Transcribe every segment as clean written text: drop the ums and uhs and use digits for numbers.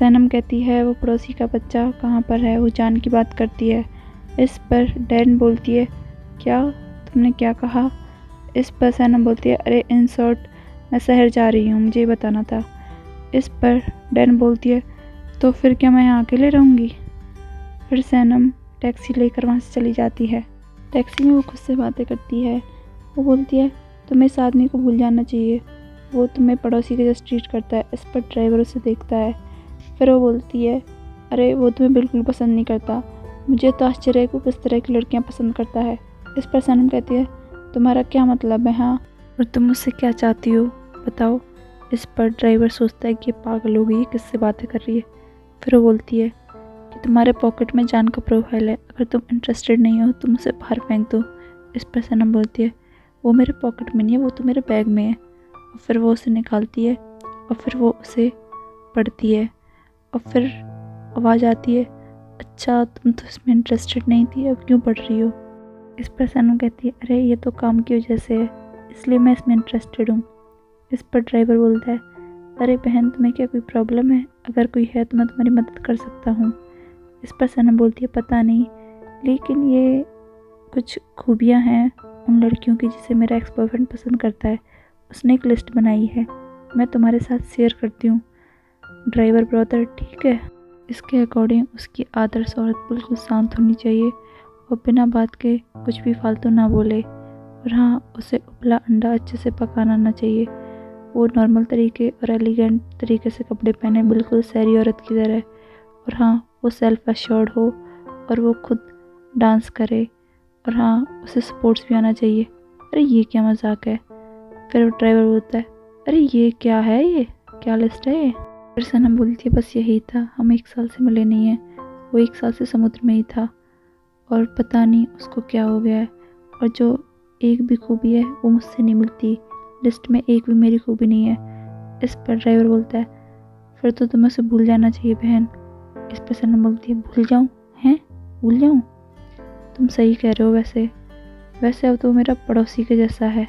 सैनम कहती है वो पड़ोसी का बच्चा कहाँ पर है, वो जान की बात करती है। इस पर डैन बोलती है क्या, तुमने क्या कहा। इस पर सैनम बोलती है अरे इन शॉर्ट मैं शहर जा रही हूँ, मुझे बताना था। इस पर डैन बोलती है तो फिर क्या मैं यहाँ अकेले रहूँगी। फिर सैनम टैक्सी लेकर वहाँ से चली जाती है। टैक्सी में वो खुद से बातें करती है। वो बोलती है तुम्हें इस आदमी को भूल जाना चाहिए, वो तुम्हें पड़ोसी के जैसे ट्रीट करता है। इस पर ड्राइवर उसे देखता है। फिर वो बोलती है अरे वो तुम्हें बिल्कुल पसंद नहीं करता, मुझे तो आश्चर्य है कि वो किस तरह की लड़कियाँ पसंद करता है। इस पर सैनम कहती है तुम्हारा क्या मतलब है, हाँ, और तुम मुझसे क्या चाहती हो बताओ। इस पर ड्राइवर सोचता है कि ये पागल हो गई है, किससे बातें कर रही है। फिर वो बोलती है कि तुम्हारे पॉकेट में जान का प्रोफाइल है, अगर तुम इंटरेस्टेड नहीं हो तुम उसे बाहर फेंक दो। इस पर सैनम बोलती है वो मेरे पॉकेट में नहीं है, वो तो मेरे बैग में है। और फिर वो उसे निकालती है और फिर वो उसे पढ़ती है और फिर आवाज़ आती है अच्छा तुम तो इसमें इंटरेस्टेड नहीं थी, अब क्यों पढ़ रही हो। इस पर सैनम कहती है अरे ये तो काम की वजह से है, इसलिए मैं इसमें इंटरेस्टेड हूँ। इस पर ड्राइवर बोलता है अरे बहन तुम्हें क्या कोई प्रॉब्लम है, अगर कोई है तो मैं तुम्हारी मदद कर सकता हूँ। इस पर सैनम बोलती है पता नहीं, लेकिन ये कुछ खूबियाँ हैं उन लड़कियों की जिसे मेरा एक्स बॉयफ्रेंड पसंद करता है, उसने एक लिस्ट बनाई है, मैं तुम्हारे साथ शेयर करती हूँ। ड्राइवर ब्रदर ठीक है। इसके अकॉर्डिंग उसकी आदर्श औरत बिल्कुल शांत होनी चाहिए और बिना बात के कुछ भी फालतू ना बोले, और हाँ उसे उबला अंडा अच्छे से पकाना आना चाहिए। वो नॉर्मल तरीके और एलिगेंट तरीके से कपड़े पहने, बिल्कुल शहरी औरत की तरह, और हाँ वो सेल्फ एश्योर्ड हो और वो खुद डांस करे, और हाँ उसे स्पोर्ट्स भी आना चाहिए। अरे ये क्या मजाक है। फिर ड्राइवर बोलता है अरे ये क्या है, ये क्या लिस्ट है ये। फिर सनम बोलती है बस यही था, हम 1 साल से मिले नहीं हैं, वो 1 साल से समुद्र में ही था और पता नहीं उसको क्या हो गया है, और जो एक भी खूबी है वो मुझसे नहीं मिलती, लिस्ट में एक भी मेरी खूबी नहीं है। इस पर ड्राइवर बोलता है फिर तो तुम्हें उसे भूल जाना चाहिए बहन। इस पर सनम बोलती है भूल जाऊँ, हैं भूल जाऊँ, तुम सही कह रहे हो, वैसे अब तो मेरा पड़ोसी के जैसा है।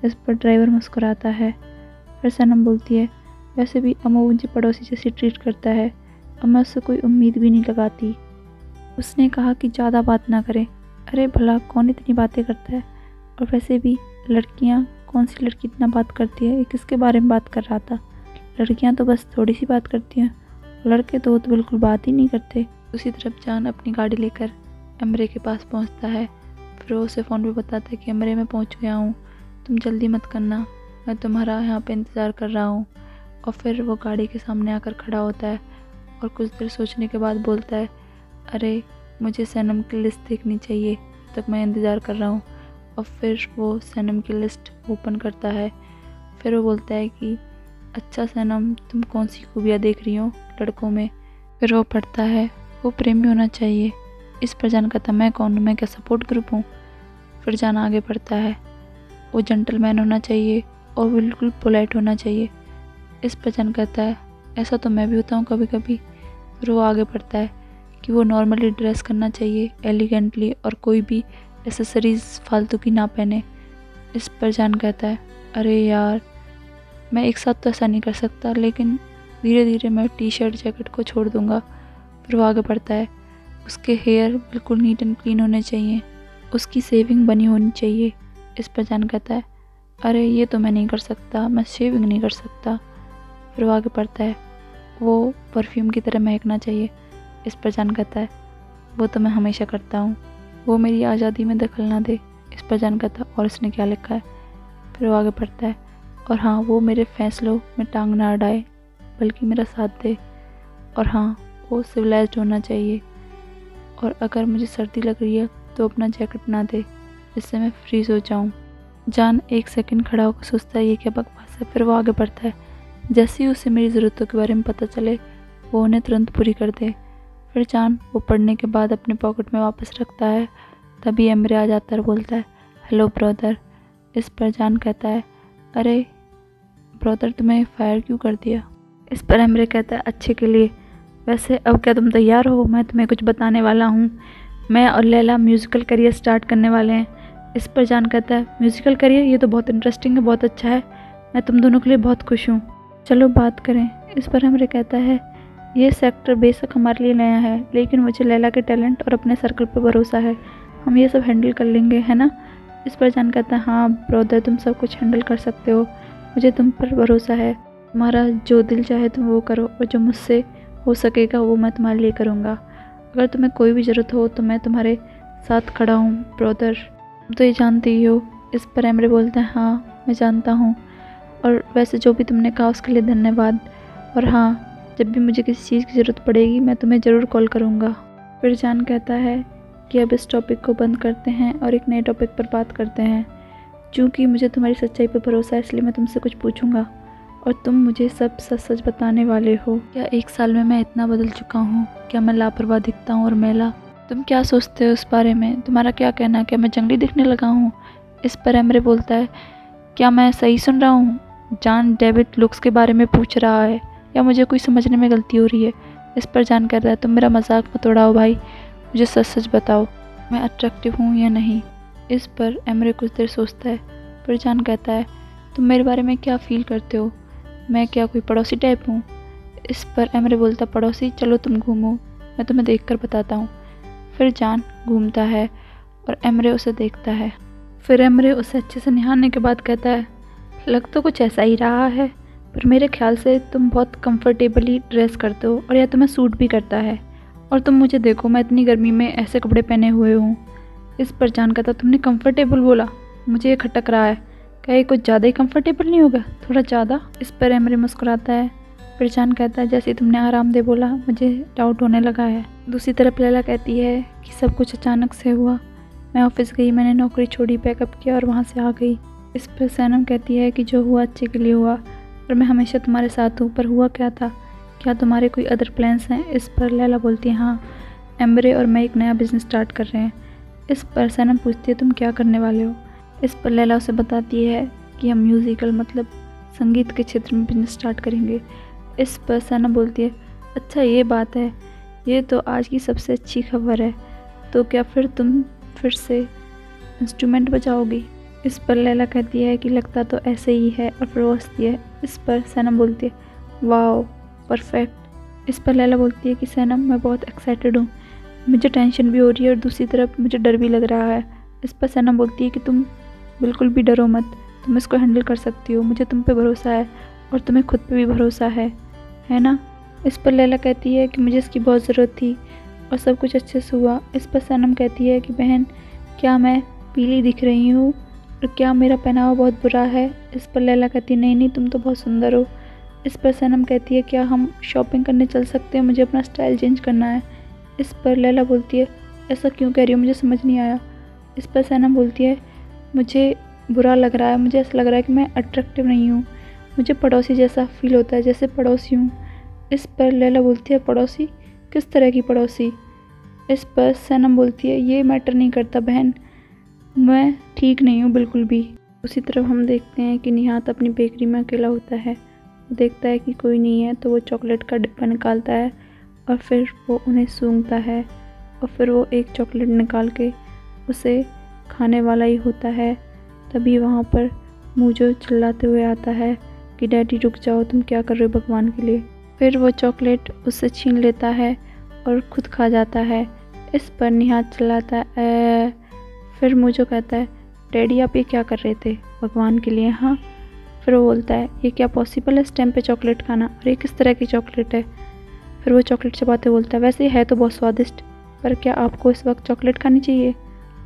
इस पर ड्राइवर मुस्कुराता है। फिर सनम बोलती है वैसे भी अब वो मुझे पड़ोसी जैसी ट्रीट करता है, अब मैं उससे कोई उम्मीद भी नहीं लगाती। उसने कहा कि ज़्यादा बात ना करें। अरे भला कौन इतनी बातें करता है, और वैसे भी लड़कियां, कौन सी लड़की इतना बात करती है, ये किसके बारे में बात कर रहा था। लड़कियां तो बस थोड़ी सी बात करती हैं, लड़के तो बिल्कुल बात ही नहीं करते। उसी तरफ जान अपनी गाड़ी लेकर एमरे के पास पहुंचता है। फिर वो उसे फ़ोन पे बताता है कि एमरे मैं पहुंच गया हूँ, तुम जल्दी मत करना, मैं तुम्हारा यहाँ पे इंतज़ार कर रहा हूँ। और फिर वो गाड़ी के सामने आकर खड़ा होता है और कुछ देर सोचने के बाद बोलता है अरे मुझे सनम की लिस्ट देखनी चाहिए, तब तक मैं इंतज़ार कर रहा हूँ। और फिर वो सनम की लिस्ट ओपन करता है। फिर वो बोलता है कि अच्छा सनम तुम कौन सी खूबियाँ देख रही हो लड़कों में। फिर वो पढ़ता है वो प्रेमी होना चाहिए। इस पर जान कहता मैं कौन हूँ, मैं क्या सपोर्ट ग्रुप हूँ। फिर जान आगे पढ़ता है वो जेंटलमैन होना चाहिए और बिल्कुल पोलाइट होना चाहिए। इस पर जान कहता है ऐसा तो मैं भी होता हूँ कभी कभी। फिर वो आगे पढ़ता है कि वो नॉर्मली ड्रेस करना चाहिए एलिगेंटली, और कोई भी एसेसरीज़ फालतू की ना पहने। इस पर जान कहता है अरे यार मैं एक साथ तो ऐसा नहीं कर सकता, लेकिन धीरे धीरे मैं टी शर्ट जैकेट को छोड़ दूँगा। फिर वो आगे बढ़ता है उसके हेयर बिल्कुल नीट एंड क्लीन होने चाहिए, उसकी सेविंग बनी होनी चाहिए। इस पर जान कहता है अरे ये तो मैं नहीं कर सकता, मैं शेविंग नहीं कर सकता। फिर वो आगे बढ़ता है वो परफ्यूम की तरह महकना चाहिए। इस पर जान कहता है वो तो मैं हमेशा करता हूँ, वो मेरी आज़ादी में दखल ना दे। इस पर जान कहता है और इसने क्या लिखा है। फिर वो आगे बढ़ता है और हाँ वो मेरे फैसलों में टांग ना अड़ाए बल्कि मेरा साथ दे, और हाँ वो सिविलाइज्ड होना चाहिए, और अगर मुझे सर्दी लग रही है तो अपना जैकेट ना दे जिससे मैं फ्रीज़ हो जाऊँ। जान 1 सेकंड खड़ा होकर सोचता है ये क्या बकवास है। फिर वो आगे बढ़ता है जैसे ही उसे मेरी ज़रूरतों के बारे में पता चले वो उन्हें तुरंत पूरी कर दे। फिर जान वो पढ़ने के बाद अपने पॉकेट में वापस रखता है। तभी एमरे आ जाता है और बोलता है हेलो ब्रदर। इस पर जान कहता है अरे ब्रदर तुम्हें फायर क्यों कर दिया। इस पर एमरे कहता है अच्छे के लिए। वैसे अब क्या तुम तैयार हो, मैं तुम्हें कुछ बताने वाला हूँ। मैं और लैला म्यूज़िकल करियर स्टार्ट करने वाले हैं। इस पर जान कहता है म्यूज़िकल करियर, ये तो बहुत इंटरेस्टिंग है, बहुत अच्छा है, मैं तुम दोनों के लिए बहुत खुश हूँ, चलो बात करें। इस पर एमरे कहता है ये सेक्टर बेशक हमारे लिए नया है, लेकिन मुझे लैला के टैलेंट और अपने सर्कल पर भरोसा है। हम ये सब हैंडल कर लेंगे, है ना? इस पर जान कहता है, हाँ ब्रदर, तुम सब कुछ हैंडल कर सकते हो, मुझे तुम पर भरोसा है। तुम्हारा जो दिल चाहे तुम वो करो, और जो मुझसे हो सकेगा वो मैं तुम्हारे लिए करूँगा। अगर तुम्हें कोई भी ज़रूरत हो तो मैं तुम्हारे साथ खड़ा हूँ ब्रदर, तुम तो ये जानते ही हो। इस पर एमरे बोलता है, हाँ मैं जानता हूँ, और वैसे जो भी तुमने कहा उसके लिए धन्यवाद। और हाँ, जब भी मुझे किसी चीज़ की ज़रूरत पड़ेगी मैं तुम्हें ज़रूर कॉल करूँगा। फिर जान कहता है कि अब इस टॉपिक को बंद करते हैं और एक नए टॉपिक पर बात करते हैं। चूँकि मुझे तुम्हारी सच्चाई पर भरोसा है, इसलिए मैं तुमसे कुछ पूछूंगा और तुम मुझे सब सच सच बताने वाले हो। क्या 1 साल में मैं इतना बदल चुका हूँ? क्या मैं लापरवाह दिखता हूँ और मैला? तुम क्या सोचते हो इस बारे में? तुम्हारा क्या कहना है? क्या मैं जंगली दिखने लगा हूँ? इस पर एमरे बोलता है, क्या मैं सही सुन रहा हूँ? जॉन डेविड लुक्स के बारे में पूछ रहा है, या मुझे कोई समझने में गलती हो रही है? इस पर जान कह रहा है, तुम मेरा मजाक मत उड़ाओ भाई, मुझे सच सच बताओ, मैं अट्रैक्टिव हूँ या नहीं? इस पर एमरे कुछ देर सोचता है, फिर जान कहता है, तुम मेरे बारे में क्या फील करते हो? मैं क्या कोई पड़ोसी टाइप हूँ? इस पर एमरे बोलता, पड़ोसी? चलो तुम घूमो, मैं तुम्हें देखकर बताता हूँ। फिर जान घूमता है और एमरे उसे देखता है। फिर एमरे उसे अच्छे से निहारने के बाद कहता है, लग तो कुछ ऐसा ही रहा है, पर मेरे ख्याल से तुम बहुत कंफर्टेबली ड्रेस करते हो, और यह तुम्हें सूट भी करता है। और तुम मुझे देखो, मैं इतनी गर्मी में ऐसे कपड़े पहने हुए हूँ। इस पर जान कहता, तुमने कंफर्टेबल बोला? मुझे ये खटक रहा है, क्या ये कुछ ज़्यादा ही कंफर्टेबल नहीं होगा, थोड़ा ज़्यादा? इस पर एमरे मुस्कुराता है। फिर जान कहता है, जैसे तुमने आरामदेह बोला, मुझे डाउट होने लगा है। दूसरी तरफ लैला कहती है कि सब कुछ अचानक से हुआ। मैं ऑफिस गई, मैंने नौकरी छोड़ी, पैकअप किया और वहाँ से आ गई। इस पर सैनम कहती है कि जो हुआ अच्छे के लिए हुआ, और मैं हमेशा तुम्हारे साथ हूँ। पर हुआ क्या था? क्या तुम्हारे कोई अदर प्लान्स हैं? इस पर लैला बोलती है, हाँ, एम्बरे और मैं एक नया बिजनेस स्टार्ट कर रहे हैं। इस पर सैनम पूछती है, तुम क्या करने वाले हो? इस पर लैला उसे बताती है कि हम म्यूज़िकल मतलब संगीत के क्षेत्र में बिजनेस स्टार्ट करेंगे। इस पर सैनम बोलती है, अच्छा ये बात है, ये तो आज की सबसे अच्छी खबर है। तो क्या फिर तुम फिर से इंस्ट्रूमेंट बजाओगी? इस पर लैला कहती है कि लगता तो ऐसे ही है, और फिर वो हंसती है। इस पर सैनम बोलती है, वाओ परफेक्ट। इस पर लैला बोलती है कि सैनम, मैं बहुत एक्साइटेड हूँ, मुझे टेंशन भी हो रही है और दूसरी तरफ मुझे डर भी लग रहा है। इस पर सैनम बोलती है कि तुम बिल्कुल भी डरो मत, तुम इसको हैंडल कर सकती हो, मुझे तुम पे भरोसा है और तुम्हें खुद पे भी भरोसा है ना? इस पर लैला कहती है कि मुझे इसकी बहुत ज़रूरत थी और सब कुछ अच्छे से हुआ। इस पर सैनम कहती है कि बहन, क्या मैं पीली दिख रही हूँ और क्या मेरा पहनावा बहुत बुरा है? इस पर लैला कहती है, नहीं नहीं, तुम तो बहुत सुंदर हो। इस पर सैनम कहती है, क्या हम शॉपिंग करने चल सकते हैं, मुझे अपना स्टाइल चेंज करना है। इस पर लैला बोलती है, ऐसा क्यों कह रही हो, मुझे समझ नहीं आया। इस पर सैनम बोलती है, मुझे बुरा लग रहा है, मुझे ऐसा लग रहा है कि मैं अट्रैक्टिव नहीं हूँ, मुझे पड़ोसी जैसा फील होता है, जैसे पड़ोसी हूँ। इस पर लैला बोलती है, पड़ोसी? किस तरह की पड़ोसी? इस पर सैनम बोलती है, ये मैटर नहीं करता बहन, मैं ठीक नहीं हूँ बिल्कुल भी। उसी तरफ हम देखते हैं कि निहात अपनी बेकरी में अकेला होता है। वो देखता है कि कोई नहीं है, तो वो चॉकलेट का डिब्बा निकालता है और फिर वो उन्हें सूंघता है, और फिर वो एक चॉकलेट निकाल के उसे खाने वाला ही होता है। तभी वहाँ पर मूजो चिल्लाते हुए आता है कि डैडी रुक जाओ, तुम क्या कर रहे हो भगवान के लिए। फिर वो चॉकलेट उससे छीन लेता है और खुद खा जाता है। इस पर निहात चिल्लाता है। फिर मूजो कहता है, डैडी आप ये क्या कर रहे थे भगवान के लिए? हाँ। फिर वो बोलता है, ये क्या पॉसिबल है इस टाइम पे चॉकलेट खाना, और ये किस तरह की चॉकलेट है? फिर वो चॉकलेट चबाते बोलता है, वैसे है तो बहुत स्वादिष्ट, पर क्या आपको इस वक्त चॉकलेट खानी चाहिए?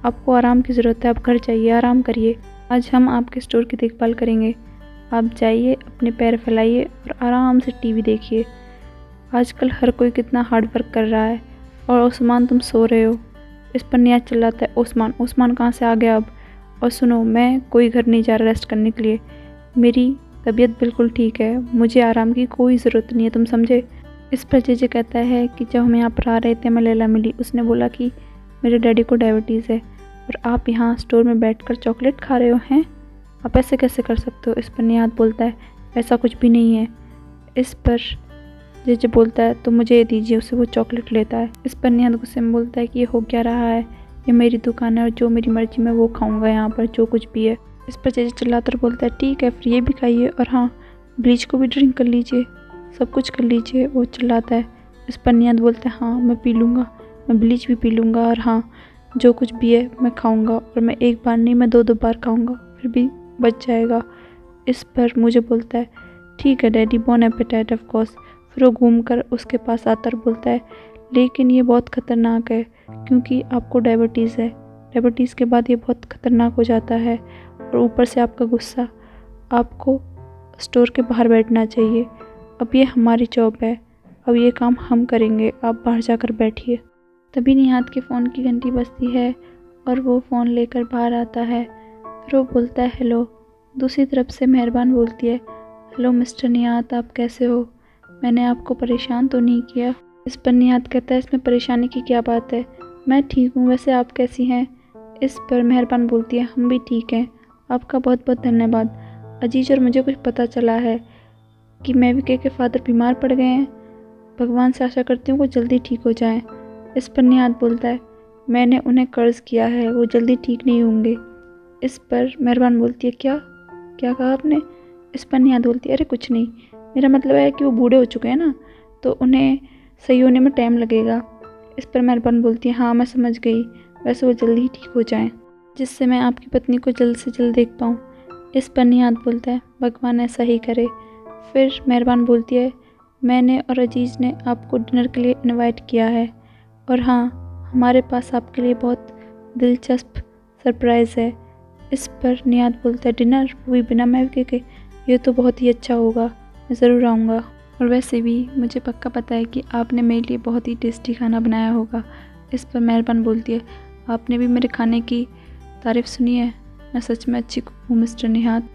आपको आराम की ज़रूरत है, आप घर जाइए, आराम करिए, आज हम आपके स्टोर की देखभाल करेंगे। आप जाइए, अपने पैर फैलाइए और आराम से टीवी देखिए। आजकल हर कोई कितना हार्ड वर्क कर रहा है, और ओस्मान तुम सो रहे हो। इस पर निहात चिल्लाता है, ओस्मान? ओस्मान कहाँ से आ गया अब? और सुनो, मैं कोई घर नहीं जा रहा रेस्ट करने के लिए, मेरी तबीयत बिल्कुल ठीक है, मुझे आराम की कोई ज़रूरत नहीं है, तुम समझे? इस पर जेजे कहता है कि जब हम यहाँ पर आ रहे थे, मैं लैला मिली, उसने बोला कि मेरे डैडी को डायबिटीज़ है और आप यहाँ स्टोर में बैठकर चॉकलेट खा रहे हो हैं, आप ऐसे कैसे कर सकते हो? इस पर निहात बोलता है, ऐसा कुछ भी नहीं है। इस पर जेजे बोलता है, तो मुझे ये दीजिए, उसे वो चॉकलेट लेता है। इस पर निहात गुस्से में बोलता है कि ये हो क्या रहा है, ये मेरी दुकान है और जो मेरी मर्जी मैं वो खाऊंगा यहाँ पर, जो कुछ भी है। इस पर जेजे चिल्लाकर बोलता है, ठीक है फिर ये भी खाइए, और हाँ, ब्लीच को भी ड्रिंक कर लीजिए, सब कुछ कर लीजिए। वो चिल्लाता है, इस पर निहाद बोलता है हाँ मैं पी लूँगा, मैं ब्लीच भी पी लूँगा, और हाँ जो कुछ भी है मैं खाऊँगा, और मैं एक बार नहीं मैं 2-2 बार खाऊँगा, फिर भी बच जाएगा। इस पर मुझे बोलता है ठीक है daddy, Bon appetite of course. फिर वो घूमकर उसके पास आता और बोलता है लेकिन ये बहुत ख़तरनाक है क्योंकि आपको डायबिटीज़ है, डायबिटीज़ के बाद ये बहुत ख़तरनाक हो जाता है, और ऊपर से आपका गुस्सा, आपको स्टोर के बाहर बैठना चाहिए। अब ये हमारी जॉब है, अब ये काम हम करेंगे, आप बाहर जाकर बैठिए। तभी निहाद के फ़ोन की घंटी बजती है और वो फ़ोन लेकर बाहर आता है। फिर वो बोलता है हेलो। दूसरी तरफ से मेहरबान बोलती है हेलो मिस्टर निहाद, आप कैसे हो, मैंने आपको परेशान तो नहीं किया। इस पर निहाद कहता है इसमें परेशानी की क्या बात है, मैं ठीक हूँ, वैसे आप कैसी हैं। इस पर मेहरबान बोलती है हम भी ठीक हैं, आपका बहुत बहुत धन्यवाद। अजीज और मुझे कुछ पता चला है कि मेविके के फादर बीमार पड़ गए हैं, भगवान से आशा करती हूँ वो जल्दी ठीक हो जाएं। इस पर निहाद बोलता है मैंने उन्हें कर्ज किया है, वो जल्दी ठीक नहीं होंगे। इस पर मेहरबान बोलती है क्या क्या कहा आपने। इस पर निहाद बोलती है अरे कुछ नहीं, मेरा मतलब है कि वो बूढ़े हो चुके हैं ना, तो उन्हें सही होने में टाइम लगेगा। इस पर मेहरबान बोलती है हाँ मैं समझ गई, वैसे वो जल्दी ही ठीक हो जाएं, जिससे मैं आपकी पत्नी को जल्द से जल्द देख पाऊँ। इस पर निहाद बोलता है भगवान ऐसा ही करे। फिर मेहरबान बोलती है मैंने और अजीज़ ने आपको डिनर के लिए इनवाइट किया है, और हाँ हमारे पास आपके लिए बहुत दिलचस्प सरप्राइज़ है। इस पर निहाद बोलता है डिनर, वो भी बिना मेविके के, ये तो बहुत ही अच्छा होगा, मैं ज़रूर आऊँगा, और वैसे भी मुझे पक्का पता है कि आपने मेरे लिए बहुत ही टेस्टी खाना बनाया होगा। इस पर मेहरबान बोलती है आपने भी मेरे खाने की तारीफ़ सुनी है, मैं सच में अच्छी कुक हूँ मिस्टर निहाद।